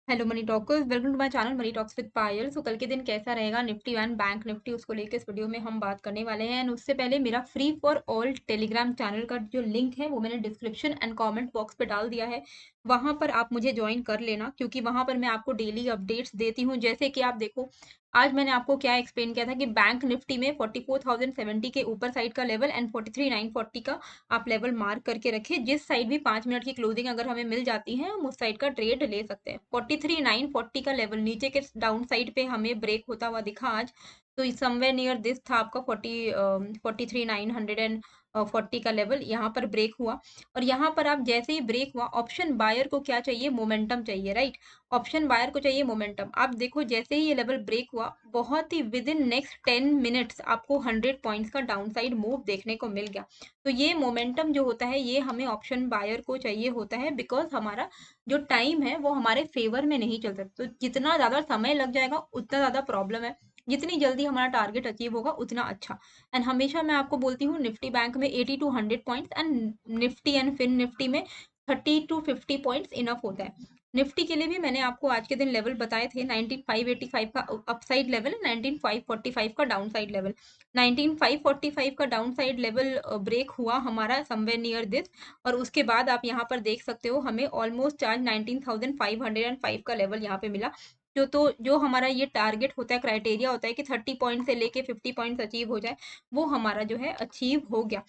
Hello money talkers, welcome to my channel money talks with Payal. So कल के दिन कैसा रहेगा निफ्टी एंड बैंक निफ्टी, उसको लेकर इस वीडियो में हम बात करने वाले हैं। एंड उससे पहले मेरा free for all Telegram channel का जो लिंक है वो मैंने डिस्क्रिप्शन एंड कमेंट बॉक्स पे डाल दिया है। वहां पर आप मुझे ज्वाइन कर लेना, क्योंकि वहां पर मैं आपको डेली अपडेट्स देती हूँ। जैसे कि आप देखो, आज मैंने आपको क्या एक्सप्लेन किया था कि बैंक निफ्टी में 44,070 के ऊपर साइड का लेवल एंड 43,940 का आप लेवल मार्क करके रखिए। जिस साइड भी 5 मिनट की क्लोजिंग अगर हमें मिल जाती है, हम उस साइड का ट्रेड ले सकते हैं। 43,940 का लेवल नीचे के डाउन साइड पे हमें ब्रेक होता हुआ दिखा आज, तो समवेयर नियर दिस था आपका 43,940 का लेवल, यहाँ पर ब्रेक हुआ। और यहाँ पर आप जैसे ही ब्रेक हुआ, ऑप्शन बायर को क्या चाहिए? मोमेंटम चाहिए, राइट। ऑप्शन बायर को चाहिए मोमेंटम। आप देखो, जैसे ही ये लेवल ब्रेक हुआ, बहुत ही विद इन नेक्स्ट 10 मिनट्स आपको 100 पॉइंट्स का डाउन साइड मूव देखने को मिल गया। तो ये मोमेंटम जो होता है, ये हमें ऑप्शन बायर को चाहिए होता है, बिकॉज हमारा जो टाइम है वो हमारे फेवर में नहीं चल सकता। तो जितना ज्यादा समय लग जाएगा उतना ज्यादा प्रॉब्लम है, जितनी जल्दी हमारा टारगेट अचीव होगा उतना अच्छा। एंड हमेशा मैं आपको बोलती हूँ, निफ्टी बैंक में 80 to 100 points and Nifty and Fin Nifty में 30 to 50 पॉइंट्स इनफ होता है। निफ्टी के लिए भी मैंने आपको आज के दिन लेवल बताए थे। 19,585 का अपसाइड लेवल, 19,545 का डाउन साइड लेवल। 19,545 का डाउन साइड लेवल ब्रेक हुआ हमारा समवेयर नियर दिस। और उसके बाद आप यहाँ पर देख सकते हो, हमें ऑलमोस्ट आज 19,505 का लेवल यहाँ पे मिला। जो हमारा ये टारगेट होता है, क्राइटेरिया होता है कि 30 पॉइंट से लेके 50 पॉइंट्स अचीव हो जाए, वो हमारा जो है अचीव हो गया।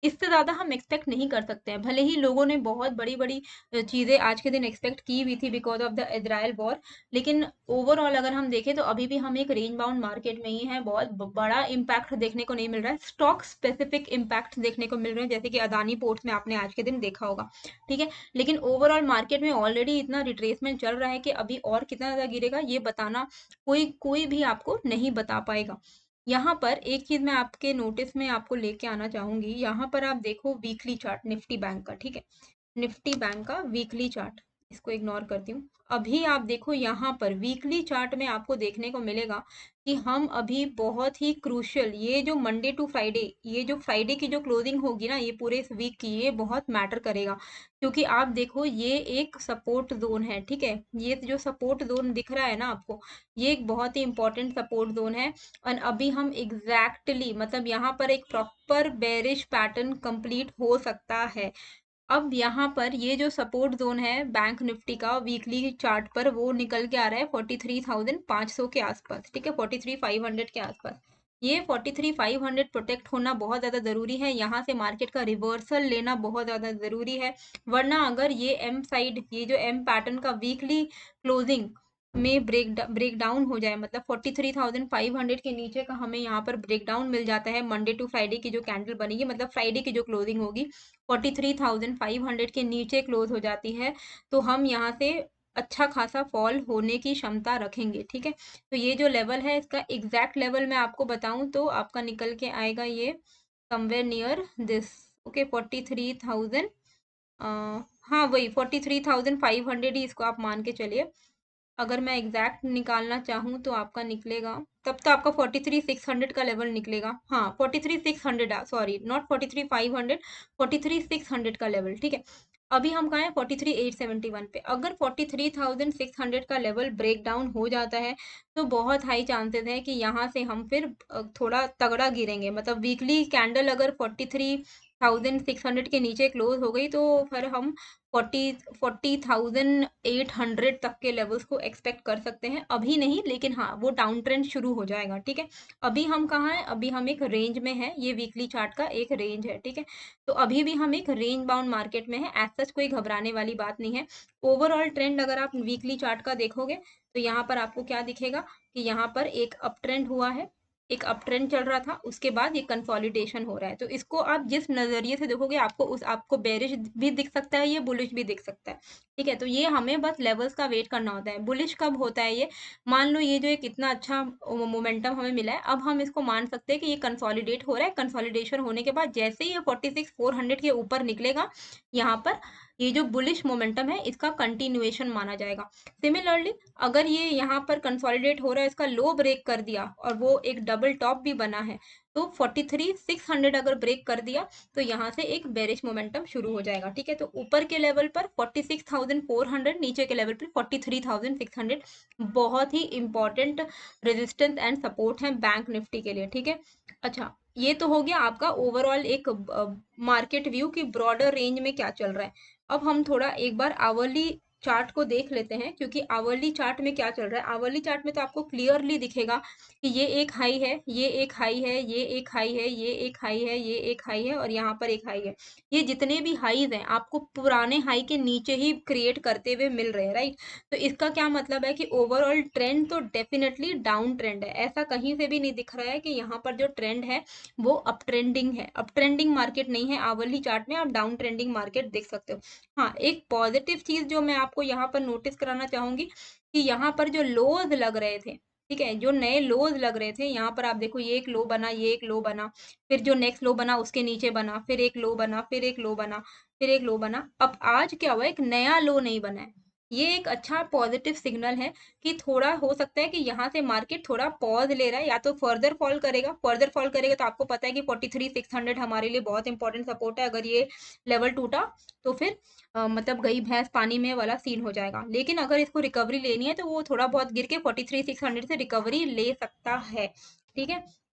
इससे ज़्यादा हम एक्सपेक्ट नहीं कर सकते हैं। भले ही लोगों ने बहुत बड़ी-बड़ी चीज़ें आज के दिन एक्सपेक्ट की हुई थी because of the Israel war, लेकिन ओवरऑल अगर हम देखें तो अभी भी हम एक रेंज बाउंड मार्केट में ही हैं। बहुत बड़ा इम्पैक्ट देखने को नहीं मिल रहा है। स्टॉक स्पेसिफिक इम्पैक्ट देखने को मिल रहे हैं, जैसे कि अदानी पोर्ट्स में आपने आज के दिन देखा होगा, ठीक है। लेकिन ओवरऑल मार्केट में ऑलरेडी इतना रिट्रेसमेंट चल रहा है कि अभी और कितना ज़्यादा गिरेगा ये बताना कोई कोई भी आपको नहीं बता पाएगा। यहाँ पर एक चीज मैं आपके नोटिस में आपको लेके आना चाहूंगी। यहाँ पर आप देखो वीकली चार्ट निफ्टी बैंक का, ठीक है। निफ्टी बैंक का वीकली चार्ट, इसको इग्नोर करती हूँ। अभी आप देखो, यहाँ पर वीकली चार्ट में आपको देखने को मिलेगा कि हम अभी बहुत ही क्रूशियल, ये जो मंडे टू फ्राइडे, ये जो फ्राइडे की जो क्लोजिंग होगी ना, ये पूरे इस वीक की, ये बहुत मैटर करेगा। क्योंकि आप देखो, ये एक सपोर्ट जोन है, ठीक है। ये जो सपोर्ट जोन दिख रहा है ना आपको, ये एक बहुत ही इंपॉर्टेंट सपोर्ट जोन है। और अभी हम मतलब यहाँ पर एक प्रॉपर बेरिश पैटर्न कंप्लीट हो सकता है। अब यहाँ पर ये जो सपोर्ट जोन है बैंक निफ्टी का वीकली चार्ट पर, वो निकल के आ रहा है 43,500 के आसपास, ठीक है, 43,500 के आसपास। ये 43,500 प्रोटेक्ट होना बहुत ज्यादा जरूरी है। यहाँ से मार्केट का रिवर्सल लेना बहुत ज्यादा जरूरी है। वरना अगर ये एम साइड, ये जो एम पैटर्न का वीकली क्लोजिंग में ब्रेक डाउन हो जाए, मतलब 43,500 के नीचे का हमें यहाँ पर ब्रेक डाउन मिल जाता है, मंडे टू फ्राइडे की जो कैंडल बनेगी, मतलब फ्राइडे की जो क्लोजिंग होगी 43,500 के नीचे क्लोज हो जाती है, तो हम यहाँ से अच्छा खासा फॉल होने की क्षमता रखेंगे, ठीक है। तो ये जो लेवल है, इसका एग्जैक्ट लेवल मैं आपको बताऊं तो आपका निकल के आएगा ये समवेयर नियर दिस, ओके, 43,000। हाँ, वही 43,500 ही इसको आप मान के चलिए। अगर मैं एग्जैक्ट निकालना चाहूँ तो आपका निकलेगा, तब तो आपका 43,600 का लेवल निकलेगा। हाँ, 43,600, सॉरी, नॉट 43,500, 43,600 का लेवल, ठीक है। अभी हम कहाँ हैं? 43,871 पे। अगर 43,600 का लेवल ब्रेक डाउन हो जाता है, तो बहुत हाई चांसेस है कि यहाँ से हम फिर थोड़ा तगड़ा गिरेंगे। मतलब वीकली कैंडल अगर 43,600 के नीचे क्लोज हो गई, तो फिर हम 40,800 तक के लेवल्स को एक्सपेक्ट कर सकते हैं। अभी नहीं, लेकिन हाँ, वो डाउन ट्रेंड शुरू हो जाएगा, ठीक है। अभी हम कहाँ हैं? अभी हम एक रेंज में हैं। ये वीकली चार्ट का एक रेंज है, ठीक है। तो अभी भी हम एक रेंज बाउंड मार्केट में है। एज सच कोई घबराने वाली बात नहीं है। ओवरऑल ट्रेंड अगर आप वीकली चार्ट का देखोगे, तो यहाँ पर आपको क्या दिखेगा कि यहाँ पर एक अप ट्रेंड हुआ है, एक अप ट्रेंड चल रहा था, उसके बाद ये कंसोलिडेशन हो रहा है। तो इसको आप जिस नजरिए से देखोगे, आपको बेरिश भी दिख सकता है, ये बुलिश भी दिख सकता है, ठीक है। तो ये हमें बस लेवल्स का वेट करना होता है। बुलिश कब होता है ये? मान लो ये जो एक इतना अच्छा मोमेंटम हमें मिला है, अब हम इसको मान सकते हैं कि ये कंसोलिडेट हो रहा है। कंसोलिडेशन होने के बाद जैसे ही ये 46,400 के ऊपर निकलेगा, यहाँ पर ये जो बुलिश मोमेंटम है इसका कंटिन्यूएशन माना जाएगा। सिमिलरली अगर ये यहाँ पर कंसोलिडेट हो रहा है, इसका लो ब्रेक कर दिया और वो एक डबल टॉप भी बना है, तो 43,600 अगर ब्रेक कर दिया तो यहाँ से एक बेरिश मोमेंटम शुरू हो जाएगा। ठीक है, तो ऊपर के लेवल पर 46,400, नीचे के लेवल पर 43,600 बहुत ही इंपॉर्टेंट रेजिस्टेंस एंड सपोर्ट है बैंक निफ्टी के लिए। ठीक है, अच्छा ये तो हो गया आपका ओवरऑल एक मार्केट व्यू की ब्रॉडर रेंज में क्या चल रहा है। अब हम थोड़ा एक बार आवरली चार्ट को देख लेते हैं, क्योंकि आवरली चार्ट में क्या चल रहा है। आवरली चार्ट में तो आपको क्लियरली दिखेगा कि ये एक हाई है, ये एक हाई है, ये एक हाई है, ये एक हाई है, ये एक हाई है और यहाँ पर एक हाई है। ये जितने भी हाईज हैं आपको पुराने हाई के नीचे ही क्रिएट करते हुए मिल रहे हैं, राइट। तो इसका क्या मतलब है कि ओवरऑल ट्रेंड तो डेफिनेटली डाउन ट्रेंड है। ऐसा कहीं से भी नहीं दिख रहा है कि यहाँ पर जो ट्रेंड है वो अप ट्रेंडिंग है। अप ट्रेंडिंग मार्केट नहीं है आवरली चार्ट में, आप डाउन ट्रेंडिंग मार्केट देख सकते हो। हाँ, एक पॉजिटिव चीज जो मैं आपको यहाँ पर नोटिस कराना चाहूंगी कि यहाँ पर जो लोज लग रहे थे, ठीक है, जो नए लोज लग रहे थे, यहाँ पर आप देखो ये एक लो बना, ये एक लो बना, फिर जो नेक्स्ट लो बना उसके नीचे बना, फिर एक लो बना, फिर एक लो बना, फिर एक लो बना। अब आज क्या हुआ, एक नया लो नहीं बना है। ये एक अच्छा पॉजिटिव सिग्नल है कि थोड़ा हो सकता है कि यहाँ से मार्केट थोड़ा पॉज ले रहा है, या तो फर्दर फॉल करेगा। फर्दर फॉल करेगा तो आपको पता है कि 43,600 हमारे लिए बहुत इंपॉर्टेंट सपोर्ट है। अगर ये लेवल टूटा तो फिर मतलब गई भैंस पानी में वाला सीन हो जाएगा। लेकिन अगर इसको रिकवरी लेनी है तो वो थोड़ा बहुत गिर के 43,600 से रिकवरी ले सकता है। ठीक है,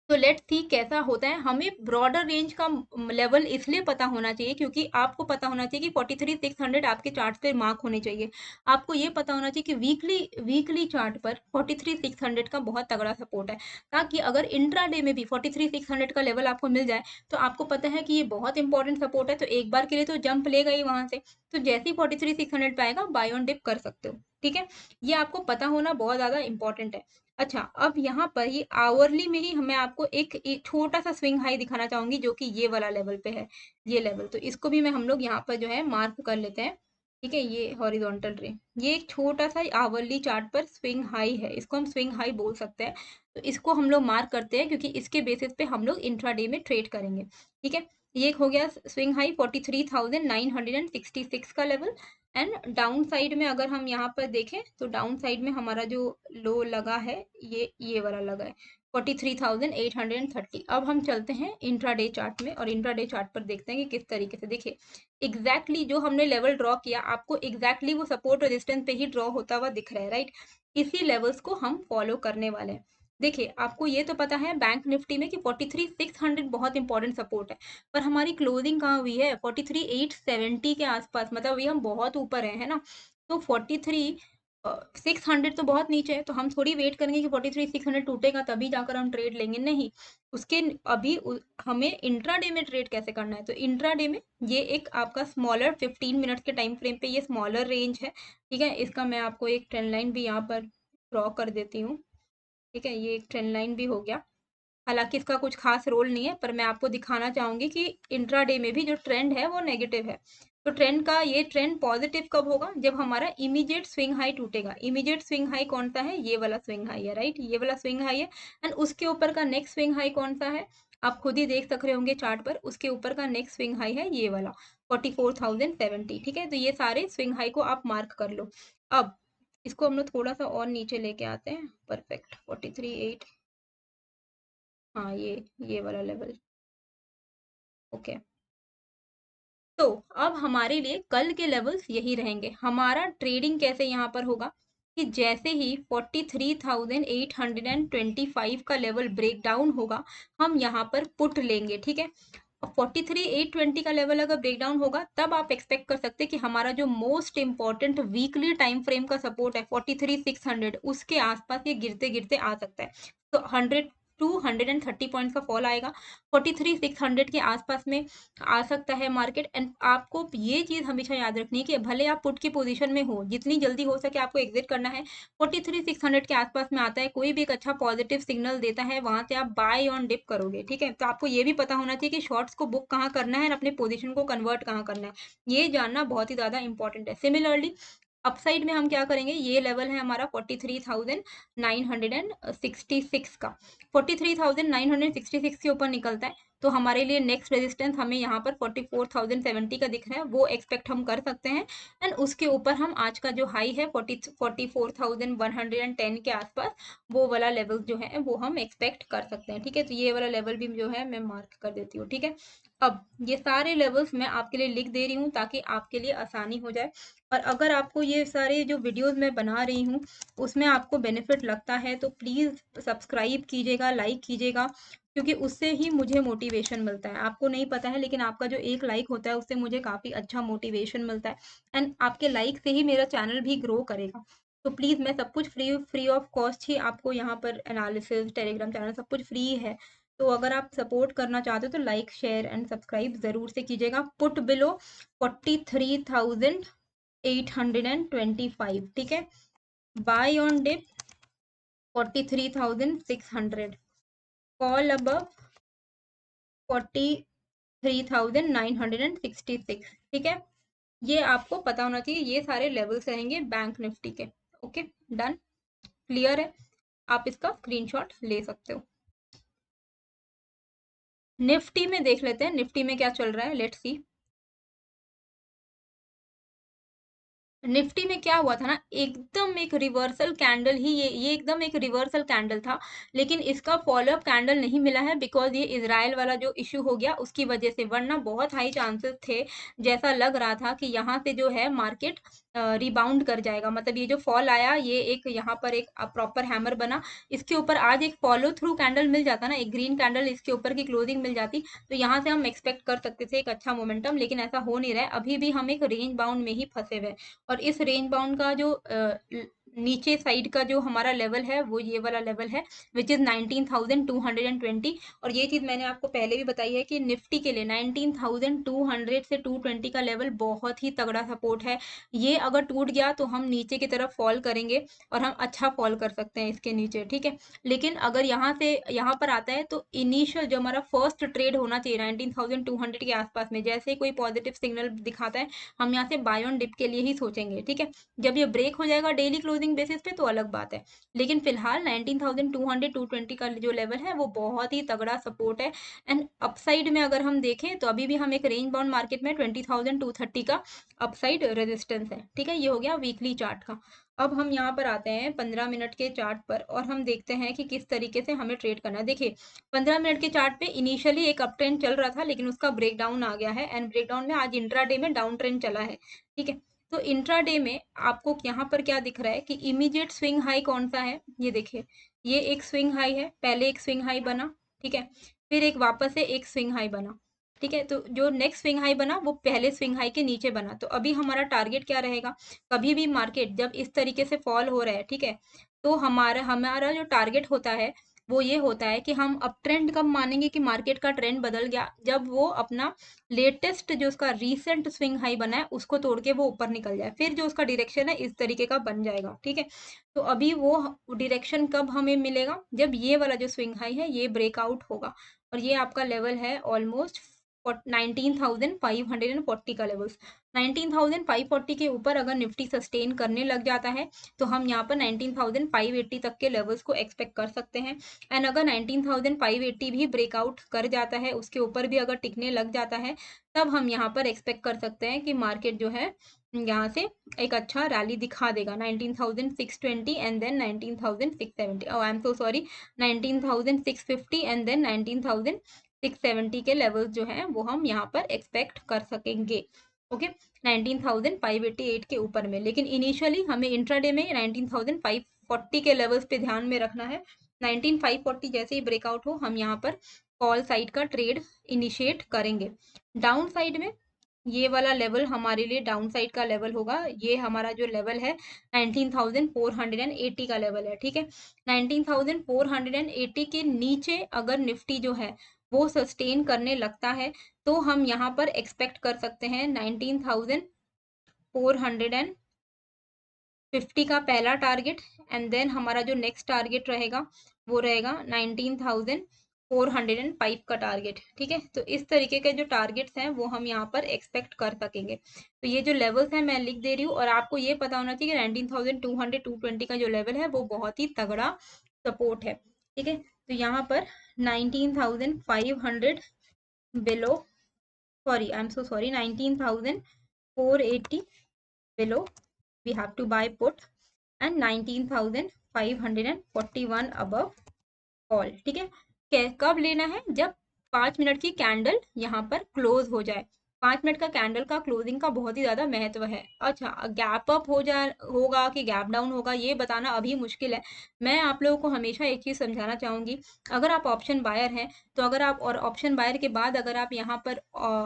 तो लेट्स सी कैसा होता है। हमें ब्रॉडर रेंज का लेवल इसलिए पता होना चाहिए क्योंकि आपको पता होना चाहिए कि 43,600 आपके चार्ट पे मार्क होने चाहिए। आपको ये पता होना चाहिए कि वीकली वीकली चार्ट पर 43,600 का बहुत तगड़ा सपोर्ट है, ताकि अगर इंट्राडे में भी 43,600 का लेवल आपको मिल जाए तो आपको पता है कि ये बहुत इंपॉर्टेंट सपोर्ट है। तो एक बार के लिए तो जंप लेगा ही वहां से, तो जैसे ही 43,600 पे आएगा बाय ऑन डिप कर सकते हो। ठीक है, ये आपको पता होना बहुत ज्यादा इंपॉर्टेंट है। अच्छा, अब यहाँ पर ही आवरली में ही मैं आपको एक छोटा सा स्विंग हाई दिखाना चाहूंगी, जो कि ये वाला लेवल पे है। ये लेवल तो इसको भी मैं हम लोग यहाँ पर जो है मार्क कर लेते हैं। ठीक है, ये हॉरिजॉन्टल रे, ये एक छोटा सा आवरली चार्ट पर स्विंग हाई है, इसको हम स्विंग हाई बोल सकते हैं। तो इसको हम लोग मार्क करते हैं क्योंकि इसके बेसिस पे हम लोग इंट्राडे में ट्रेड करेंगे। ठीक है, ये एक हो गया स्विंग हाई 43,966 का लेवल। एंड डाउन साइड में अगर हम यहाँ पर देखें तो डाउन साइड में हमारा जो लो लगा है ये वाला लगा है 43,830। अब हम चलते हैं इंट्राडे चार्ट में और इंट्राडे चार्ट पर देखते हैं कि किस तरीके से। देखिए एग्जैक्टली जो हमने लेवल ड्रॉ किया, आपको एग्जैक्टली वो सपोर्ट रेजिस्टेंस पे ही ड्रॉ होता हुआ दिख रहा है, राइट। इसी लेवल्स को हम फॉलो करने वाले हैं। देखिए आपको ये तो पता है बैंक निफ्टी में कि 43,600 बहुत इंपॉर्टेंट सपोर्ट है, पर हमारी क्लोजिंग कहाँ हुई है 43,870 के आसपास, मतलब ये हम बहुत ऊपर है ना। तो 43,600 तो बहुत नीचे है, तो हम थोड़ी वेट करेंगे कि 43,600 टूटेगा तभी जाकर हम ट्रेड लेंगे, नहीं। उसके अभी हमें इंट्राडे में ट्रेड कैसे करना है, तो इंट्राडे में ये एक आपका स्मॉलर 15 मिनट्स के टाइम फ्रेम पे ये स्मॉलर रेंज है। ठीक है, इसका मैं आपको एक ट्रेंड लाइन भी यहाँ पर ड्रॉ कर देती हूँ। ठीक है, ये एक ट्रेंड लाइन भी हो गया। हालांकि इसका कुछ खास रोल नहीं है, पर मैं आपको दिखाना चाहूंगी कि इंट्राडे में भी जो ट्रेंड है वो नेगेटिव है। तो ट्रेंड का ये ट्रेंड पॉजिटिव कब होगा, जब हमारा इमीडिएट स्विंग हाई टूटेगा। इमीडिएट स्विंग हाई कौन सा है, ये वाला स्विंग हाई है, राइट, ये वाला स्विंग हाई है। एंड उसके ऊपर का नेक्स्ट स्विंग हाई कौन सा है, आप खुद ही देख सक रहे होंगे चार्ट पर, उसके ऊपर का नेक्स्ट स्विंग हाई है ये वाला 44,070। ठीक है, तो ये सारे स्विंग हाई को आप मार्क कर लो। अब इसको हम लोग थोड़ा सा और नीचे लेके आते हैं। परफेक्ट, 43,800, हाँ ये वाला लेवल। ओके, तो अब हमारे लिए कल के लेवल्स यही रहेंगे। हमारा ट्रेडिंग कैसे यहाँ पर होगा कि जैसे ही 43,825 का लेवल ब्रेक डाउन होगा, हम यहाँ पर पुट लेंगे। ठीक है, 43,820 का लेवल अगर ब्रेक डाउन होगा तब आप एक्सपेक्ट कर सकते हैं कि हमारा जो most important weekly time frame का सपोर्ट है 43,600, उसके आसपास ये गिरते गिरते आ सकता है। तो 100 to 130 पॉइंट्स का फॉल आएगा, 43,600 के आसपास में आ सकता है मार्केट। एंड आपको ये चीज हमेशा याद रखनी है कि भले आप पुट की पोजीशन में हो, जितनी जल्दी हो सके आपको एग्जिट करना है। 43,600 के आसपास में आता है, कोई भी एक अच्छा पॉजिटिव सिग्नल देता है, वहां से आप बाय ऑन डिप करोगे। ठीक है, तो आपको ये भी पता होना चाहिए कि शॉर्ट्स को बुक कहाँ करना है और अपने पोजीशन को कन्वर्ट कहाँ करना है, ये जानना बहुत ही ज्यादा इंपॉर्टेंट है। सिमिलरली अपसाइड में हम क्या करेंगे, ये लेवल है हमारा 43,966 का, 43,966 के ऊपर निकलता है तो हमारे लिए नेक्स्ट रेजिस्टेंस हमें यहाँ पर 44,070 का दिख रहा है, वो एक्सपेक्ट हम कर सकते हैं। एंड उसके ऊपर हम आज का जो हाई है 44,110 के आसपास, वो वाला लेवल जो है वो हम एक्सपेक्ट कर सकते हैं। ठीक है, तो ये वाला लेवल भी जो है मैं मार्क कर देती हूँ। ठीक है, अब ये सारे लेवल्स मैं आपके लिए लिख दे रही हूँ ताकि आपके लिए आसानी हो जाए। और अगर आपको ये सारे जो वीडियोस मैं बना रही हूँ उसमें आपको बेनिफिट लगता है तो प्लीज़ सब्सक्राइब कीजिएगा, लाइक कीजिएगा, क्योंकि उससे ही मुझे मोटिवेशन मिलता है। आपको नहीं पता है लेकिन आपका जो एक लाइक होता है उससे मुझे काफ़ी अच्छा मोटिवेशन मिलता है। एंड आपके लाइक से ही मेरा चैनल भी ग्रो करेगा। तो प्लीज़ मैं सब कुछ फ्री फ्री ऑफ कॉस्ट ही आपको यहाँ पर एनालिसिस, टेलीग्राम चैनल सब कुछ फ्री है। तो अगर आप सपोर्ट करना चाहते हो तो लाइक, शेयर एंड सब्सक्राइब ज़रूर से कीजिएगा। पुट बिलो 43,825, ठीक है। Buy on dip 43,600, call above 43,966, ठीक है। ये आपको पता होना चाहिए, ये सारे लेवल्स रहेंगे बैंक निफ्टी के। ओके, डन, क्लियर है, आप इसका स्क्रीनशॉट ले सकते हो। निफ्टी में देख लेते हैं, निफ्टी में क्या चल रहा है, लेट्स सी। निफ्टी में क्या हुआ था ना, एकदम एक रिवर्सल कैंडल ही, ये एकदम एक रिवर्सल कैंडल था, लेकिन इसका फॉलोअप कैंडल नहीं मिला है बिकॉज ये इजराइल वाला जो इशू हो गया उसकी वजह से, वरना बहुत हाई चांसेस थे, जैसा लग रहा था कि यहाँ से जो है मार्केट रिबाउंड कर जाएगा। मतलब ये जो फॉल आया, ये एक यहाँ पर एक प्रॉपर हैमर बना, इसके ऊपर आज एक फॉलो थ्रू कैंडल मिल जाता ना, एक ग्रीन कैंडल इसके ऊपर की क्लोजिंग मिल जाती, तो यहाँ से हम एक्सपेक्ट कर सकते थे एक अच्छा मोमेंटम, लेकिन ऐसा हो नहीं रहा है। अभी भी हम एक रेंज बाउंड में ही फंसे हुए हैं। और इस रेंज बाउंड का जो नीचे साइड का जो हमारा लेवल है वो ये वाला लेवल है, विच इज 19,220। और ये चीज मैंने आपको पहले भी बताई है कि निफ्टी के लिए 19,200 से 220 का लेवल बहुत ही तगड़ा सपोर्ट है। ये अगर टूट गया तो हम नीचे की तरफ फॉल करेंगे और हम अच्छा फॉल कर सकते हैं इसके नीचे, ठीक है। लेकिन अगर यहाँ से यहाँ पर आता है तो इनिशियल जो हमारा फर्स्ट ट्रेड होना चाहिए 19,200 के आसपास में, जैसे ही कोई पॉजिटिव सिग्नल दिखाता है हम यहाँ से बाय ऑन डिप के लिए ही सोचेंगे, ठीक है। जब ये ब्रेक हो जाएगा डेली क्लोजिंग बेसिस पे तो अलग बात है, लेकिन फिलहाल 19,200 220 का जो लेवल है वो बहुत ही तगड़ा सपोर्ट है। एंड अपसाइड में अगर हम देखें तो अभी भी हम एक रेंज बाउंड मार्केट में 20,230 का अपसाइड रेजिस्टेंस है, ठीक है। ये हो गया वीकली चार्ट का। अब हम यहाँ पर आते हैं 15 मिनट के चार्ट पर और हम देखते हैं कि किस तरीके से हमें ट्रेड करना है। देखिए 15 मिनट के चार्ट पे इनिशियली एक अप ट्रेंड चल रहा था लेकिन उसका ब्रेकडाउन आ गया है, एंड ब्रेकडाउन में आज इंट्राडे में डाउन ट्रेंड चला है, ठीक है। तो इंट्राडे में आपको यहाँ पर क्या दिख रहा है कि इमीडिएट स्विंग हाई कौन सा है, ये देखिए, ये एक स्विंग हाई है, पहले एक स्विंग हाई बना, ठीक है, फिर एक वापस से एक स्विंग हाई बना, ठीक है। तो जो नेक्स्ट स्विंग हाई बना वो पहले स्विंग हाई के नीचे बना। तो अभी हमारा टारगेट क्या रहेगा, कभी भी मार्केट जब इस तरीके से फॉल हो रहा है, ठीक है, तो हमारा हमारा जो टारगेट होता है वो ये होता है कि हम अप ट्रेंड कब मानेंगे कि मार्केट का ट्रेंड बदल गया, जब वो अपना लेटेस्ट जो उसका रीसेंट स्विंग हाई बना है उसको तोड़ के वो ऊपर निकल जाए, फिर जो उसका डायरेक्शन है इस तरीके का बन जाएगा, ठीक है। तो अभी वो डायरेक्शन कब हमें मिलेगा, जब ये वाला जो स्विंग हाई है ये ब्रेकआउट होगा, और ये आपका लेवल है ऑलमोस्ट 19,540 का लेवल्स। 19,540 के ऊपर अगर निफ्टी सस्टेन करने लग जाता है तो हम यहाँ पर 19,580 तक के लेवल्स को एक्सपेक्ट कर सकते हैं। एंड अगर 19,580 भी ब्रेकआउट कर जाता है, उसके ऊपर भी अगर टिकने लग जाता है, तब हम यहाँ पर एक्सपेक्ट कर सकते हैं कि मार्केट जो है यहाँ से एक अच्छा रैली दिखा देगा 19,620 and then 19,670, I am so sorry, 19,650 and then 19,670 के लेवल्स जो हैं वो हम यहाँ पर एक्सपेक्ट कर सकेंगे, ओके। 19,588 के ऊपर में, लेकिन इनिशियली हमें इंट्राडे में 19,540 के लेवल्स पे ध्यान में रखना है। 19,540 जैसे ही ब्रेकआउट हो हम यहाँ पर कॉल साइड का ट्रेड इनिशिएट करेंगे। डाउन साइड में ये वाला लेवल हमारे लिए डाउन साइड का लेवल होगा, ये हमारा जो लेवल है 19,480 का लेवल है, ठीक है। 19,480 के नीचे अगर निफ्टी जो है वो सस्टेन करने लगता है तो हम यहाँ पर एक्सपेक्ट कर सकते हैं 19,450 का पहला टारगेट, एंड देन हमारा जो नेक्स्ट टारगेट रहेगा वो रहेगा 405 का टारगेट, ठीक है। तो इस तरीके के जो टारगेट्स हैं वो हम यहाँ पर एक्सपेक्ट कर सकेंगे। तो ये जो लेवल्स हैं मैं लिख दे रही हूँ, और आपको ये पता होना चाहिए कि 19,200 220 का जो लेवल है वो बहुत ही तगड़ा सपोर्ट है, ठीक है। तो यहाँ पर 19,500 below, sorry I am so sorry, 19,480 below we have to buy put, and 19,541 above call, ठीक है। कब लेना है? जब 5 मिनट की कैंडल यहाँ पर क्लोज हो जाए। 5 मिनट का कैंडल का क्लोजिंग का बहुत ही ज्यादा महत्व है। अच्छा, गैप अप हो जा होगा कि गैप डाउन होगा ये बताना अभी मुश्किल है। मैं आप लोगों को हमेशा एक चीज समझाना चाहूंगी, अगर आप ऑप्शन बायर हैं तो अगर आप, और ऑप्शन बायर के बाद अगर आप यहाँ पर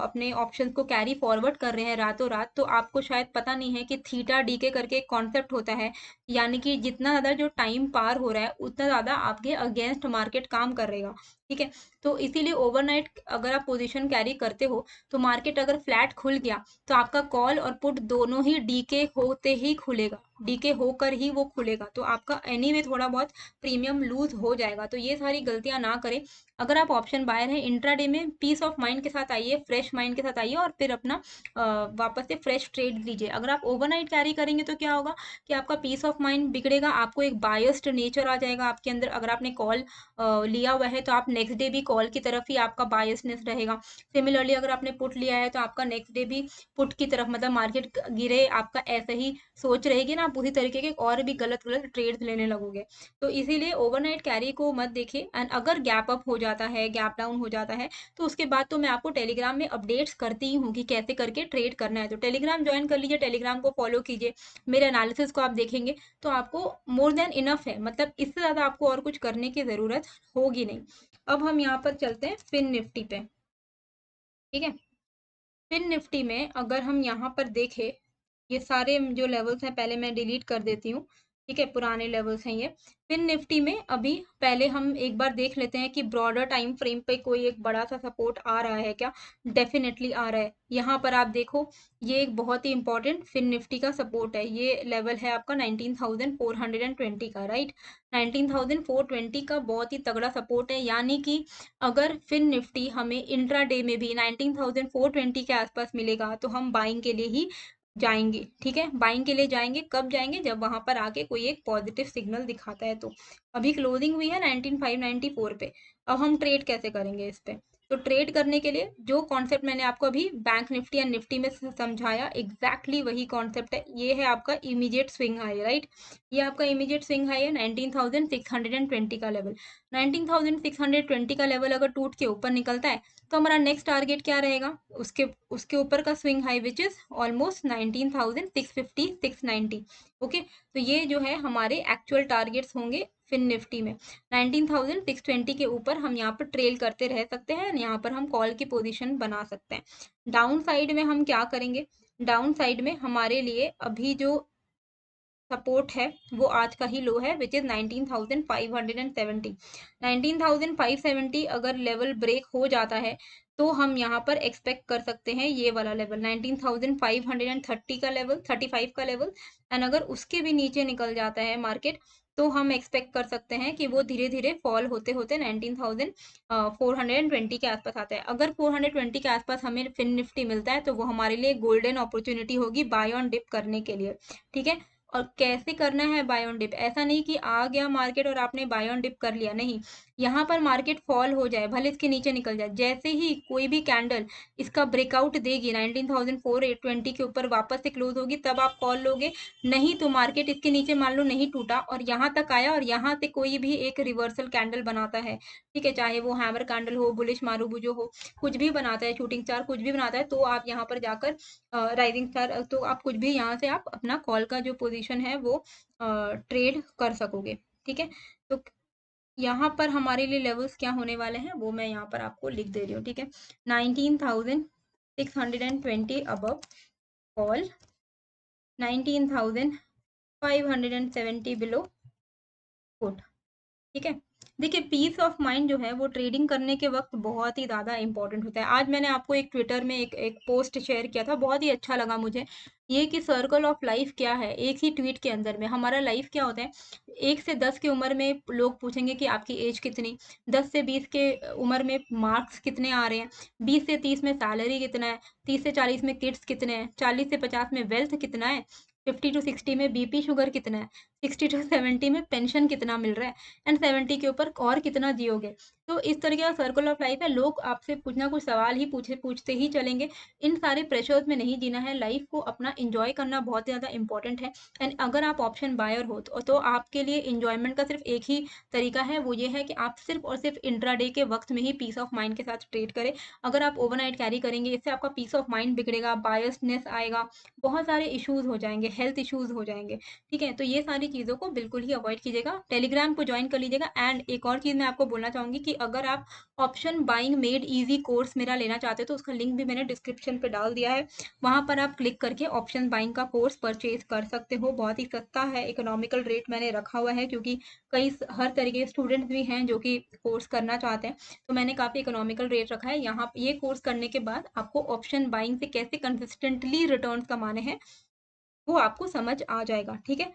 अपने ऑप्शन को कैरी फॉरवर्ड कर रहे हैं रातों रात, तो आपको शायद पता नहीं है कि थीटा डीके करके एक कॉन्सेप्ट होता है, यानी कि जितना ज्यादा जो टाइम पार हो रहा है उतना ज्यादा आपके अगेंस्ट मार्केट काम करेगा, ठीक है। तो इसीलिए ओवरनाइट अगर आप पोजीशन कैरी करते हो तो मार्केट अगर फ्लैट खुल गया तो आपका कॉल और पुट दोनों ही डीके होते ही खुलेगा, डीके होकर ही वो खुलेगा, तो आपका एनीवे थोड़ा बहुत प्रीमियम लूज हो जाएगा। तो ये सारी गलतियां ना करें। अगर आप ऑप्शन बायर हैं, इंट्राडे में पीस ऑफ माइंड के साथ आइए, फ्रेश माइंड के साथ आइए, और फिर अपना वापस से फ्रेश ट्रेड लीजिए। अगर आप ओवरनाइट कैरी करेंगे तो क्या होगा कि आपका पीस ऑफ माइंड बिगड़ेगा, आपको एक बायस्ड नेचर आ जाएगा आपके अंदर। अगर आपने कॉल लिया हुआ है तो आप नेक्स्ट डे भी कॉल की तरफ ही आपका बायसनेस रहेगा। सिमिलरली अगर आपने पुट लिया है तो आपका नेक्स्ट डे भी पुट की तरफ, मतलब मार्केट गिरे आपका ऐसे ही सोच रहेगी ना, आप उसी तरीके के और भी गलत गलत ट्रेड्स लेने लगोगे। तो इसीलिए ओवरनाइट कैरी को मत देखिए। एंड अगर गैप अप हो जाता है, गैप डाउन हो जाता है, तो उसके बाद तो मैं आपको टेलीग्राम में अपडेट्स करती ही हूँ कि कैसे करके ट्रेड करना है। तो टेलीग्राम ज्वाइन कर लीजिए, टेलीग्राम को फॉलो कीजिए, मेरे एनालिसिस को आप देखेंगे तो आपको मोर देन इनफ है, मतलब इससे ज्यादा आपको और कुछ करने की जरूरत होगी नहीं। अब हम यहाँ पर चलते हैं फिन निफ्टी पे, ठीक है। फिन निफ्टी में अगर हम यहाँ पर देखें, ये सारे जो लेवल्स हैं पहले मैं डिलीट कर देती हूँ, ठीक है, पुराने लेवल्स हैं ये। फिर निफ्टी में अभी पहले हम एक बार देख लेते हैं कि ब्रॉडर टाइम फ्रेम पे कोई एक बड़ा सा सपोर्ट आ रहा है क्या। डेफिनेटली आ रहा है। यहाँ पर आप देखो, ये एक बहुत ही इंपॉर्टेंट फिन निफ्टी का सपोर्ट है। ये लेवल है आपका 19,420 का, राइट। 19,420 का बहुत ही तगड़ा सपोर्ट है, यानी कि अगर फिन निफ्टी हमें इंट्राडे में भी 19,420 के आसपास मिलेगा तो हम बाइंग के लिए ही जाएंगे, ठीक है। बाइंग के लिए जाएंगे, कब जाएंगे? जब वहां पर आके कोई एक पॉजिटिव सिग्नल दिखाता है। तो अभी क्लोजिंग हुई है 19,594 पे। अब हम ट्रेड कैसे करेंगे इस पे? तो ट्रेड करने के लिए जो कॉन्सेप्ट मैंने आपको अभी बैंक निफ्टी या निफ्टी में समझाया, एग्जैक्टली वही कॉन्सेप्ट है। ये है आपका इमीडिएट स्विंग हाई, राइट। ये आपका इमीडिएट स्विंग हाई है 19,620 का लेवल। 19,620 का लेवल अगर टूट के ऊपर निकलता है तो हमारा नेक्स्ट टारगेट क्या रहेगा? उसके उसके ऊपर का swing high which is almost 19,650 690। Okay, तो ये जो है हमारे एक्चुअल टारगेट्स होंगे फिन निफ्टी में। 19,620 के ऊपर हम यहाँ पर ट्रेल करते रह सकते हैं, यहाँ पर हम कॉल की पोजीशन बना सकते हैं। डाउन साइड में हम क्या करेंगे? डाउन साइड में हमारे लिए अभी जो सपोर्ट है वो आज का ही लो है विच इज 19,570। 19,570 अगर लेवल ब्रेक हो जाता है तो हम यहाँ पर एक्सपेक्ट कर सकते हैं ये वाला लेवल 19,530 का लेवल, 35 का लेवल। एंड अगर उसके भी नीचे निकल जाता है मार्केट तो हम एक्सपेक्ट कर सकते हैं कि वो धीरे धीरे फॉल होते होते 19,420 के आसपास आता है। अगर 420 के आसपास हमें फिन निफ्टी मिलता है तो वो हमारे लिए गोल्डन अपॉर्चुनिटी होगी बाय ऑन डिप करने के लिए, ठीक है। और कैसे करना है बाय ऑन डिप? ऐसा नहीं कि आ गया मार्केट और आपने बाय ऑन डिप कर लिया, नहीं। यहाँ पर मार्केट फॉल हो जाए, भले इसके नीचे निकल जाए, जैसे ही कोई भी कैंडल इसका ब्रेकआउट देगी 19,420 के ऊपर वापस से क्लोज होगी तब आप कॉल लोगे। नहीं तो मार्केट इसके नीचे मान लो नहीं टूटा और यहाँ तक आया और यहाँ से कोई भी एक रिवर्सल कैंडल बनाता है, ठीक है, चाहे वो हैमर कैंडल हो, बुलिश मारूबुजो हो, कुछ भी बनाता है, शूटिंग स्टार कुछ भी बनाता है, तो आप यहाँ पर जाकर राइजिंग स्टार, तो आप कुछ भी यहाँ से आप अपना कॉल का जो पोजीशन है वो ट्रेड कर सकोगे, ठीक है। तो यहाँ पर हमारे लिए लेवल्स क्या होने वाले हैं वो मैं यहाँ पर आपको लिख दे रही हूँ, ठीक है। 19,620 अबव कॉल, 19,570 बिलो पुट, ठीक है। देखिए, पीस ऑफ माइंड जो है वो ट्रेडिंग करने के वक़्त बहुत ही ज़्यादा इम्पोर्टेंट होता है। आज मैंने आपको एक ट्विटर में एक पोस्ट शेयर किया था, बहुत ही अच्छा लगा मुझे। ये कि सर्कल ऑफ लाइफ़ क्या है, एक ही ट्वीट के अंदर में हमारा लाइफ़ क्या होता है, 1 से 10 की उम्र में लोग पूछेंगे कि आपकी एज कितनी? 10 से 20 के उम्र में मार्क्स कितने आ रहे हैं? 20 से 30 में सैलरी कितना है? 30 से 40 में किड्स कितने हैं? 40 से 50 में वेल्थ कितना है? 50 टू 60 में बीपी शुगर कितना है? 60 टू 70 में पेंशन कितना मिल रहा है? एंड 70 के ऊपर और कितना जियोगे? तो इस तरीके का सर्कल ऑफ लाइफ है, लोग आपसे कुछ ना कुछ सवाल ही पूछते ही चलेंगे। इन सारे प्रेशर्स में नहीं जीना है, लाइफ को अपना एन्जॉय करना बहुत ज़्यादा इम्पोर्टेंट है। एंड अगर आप ऑप्शन बायर हो तो आपके लिए एन्जॉयमेंट का सिर्फ एक ही तरीका है, वो ये है कि आप सिर्फ और सिर्फ इंट्राडे के वक़्त में ही पीस ऑफ माइंड के साथ ट्रेड करें। अगर आप ओवरनाइट कैरी करेंगे, इससे आपका पीस ऑफ माइंड बिगड़ेगा, बायस्डनेस आएगा, बहुत सारे इश्यूज़ हो जाएँगे, हेल्थ इश्यूज़ हो जाएँगे। ठीक है? तो ये सारी चीज़ों को बिल्कुल ही अवॉइड कीजिएगा। टेलीग्राम को जॉइन कर लीजिएगा। एंड एक और चीज़ मैं आपको बोलना चाहूँगी कि अगर आप option buying made easy course मेरा लेना चाहते हो तो उसका लिंक भी मैंने डिस्क्रिप्शन पे डाल दिया है। वहाँ पर आप क्लिक करके ऑप्शन बाइंग का कोर्स परचेज़ कर सकते हो। बहुत ही सस्ता है, इकोनॉमिकल रेट मैंने रखा हुआ है क्योंकि हर तरीके के स्टूडेंट्स भी हैं जो कि कोर्स करना चाहते हैं। तो मैंने काफ़ी इकोनॉमिकल रेट रखा है। यहाँ ये कोर्स करने के बाद आपको ऑप्शन बाइंग से कैसे कंसिस्टेंटली रिटर्न्स कमाने हैं, वो आपको समझ आ जाएगा। ठीक है?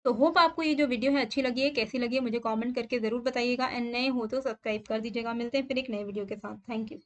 तो होप आपको ये जो वीडियो है अच्छी लगी है, कैसी लगी है मुझे कमेंट करके ज़रूर बताइएगा। एंड नए हो तो सब्सक्राइब कर दीजिएगा। मिलते हैं फिर एक नए वीडियो के साथ। Thank you.